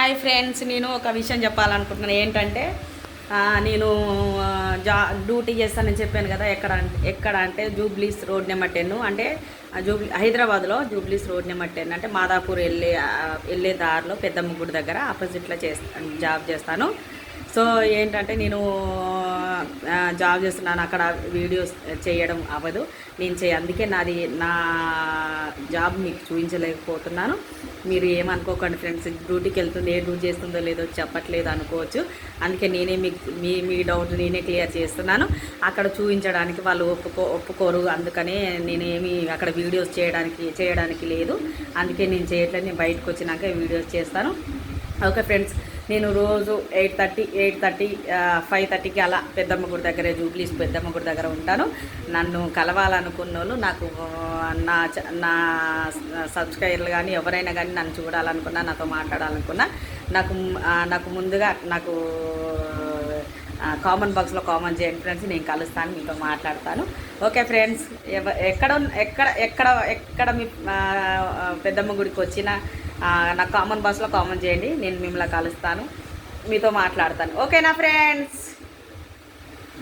Hi friends, నేను ఒక విషయం చెప్పాలనుకుంటున్నాను. ఏంటంటే నేను డ్యూటీ చేస్తానని చెప్పాను కదా. ఎక్కడ అంటే జూబ్లీస్ రోడ్ నెంబర్ 10, అంటే హైదరాబాద్లో జూబ్లీస్ రోడ్ నెంబర్ 10 అంటే మాదాపూర్ వెళ్ళే దారిలో పెద్దమ్మ గుడి దగ్గర ఆపోజిట్లో జాబ్ చేస్తాను. సో ఏంటంటే నేను జాబ్ చేస్తున్నాను, అక్కడ వీడియోస్ చేయడం అవ్వదు. అందుకే నా జాబ్ మీకు చూపించలేకపోతున్నాను. మీరు ఏమనుకోకండి ఫ్రెండ్స్. డ్యూటీకి వెళ్తుంది, ఏ డ్యూటీ చేస్తుందో లేదో చెప్పట్లేదు అనుకోవచ్చు. అందుకే నేనే మీ డౌట్ నేనే క్లియర్ చేస్తున్నాను. అక్కడ చూపించడానికి వాళ్ళు ఒప్పుకోరు. అందుకనే నేనేమి అక్కడ వీడియోస్ చేయడానికి లేదు. అందుకే నేను చేయట్లేదు. నేను బయటకు వచ్చినాక వీడియోస్ చేస్తాను. ఓకే ఫ్రెండ్స్, నేను రోజు 8:30 5:30కి అలా పెద్దమ్మ గుడి దగ్గర, జూబ్లీస్ పెద్దమ్మ గుడి దగ్గర ఉంటాను. నన్ను కలవాలనుకున్న వాళ్ళు, నాకు నా సబ్స్క్రైబర్లు కానీ ఎవరైనా కానీ నన్ను చూడాలనుకున్నా, నాతో మాట్లాడాలనుకున్నా, నాకు ముందుగా కామెంట్ బాక్స్లో కామెంట్ చేయండి ఫ్రెండ్స్. నేను కలుస్తాను, మీతో మాట్లాడతాను. ఓకే ఫ్రెండ్స్, ఎక్కడ మీ పెద్దమ్మ గుడికి వచ్చినా నాకు కామెంట్ బాక్స్లో కామెంట్ చేయండి. నేను మిమ్మల్ని కలుస్తాను, మీతో మాట్లాడతాను. ఓకేనా ఫ్రెండ్స్?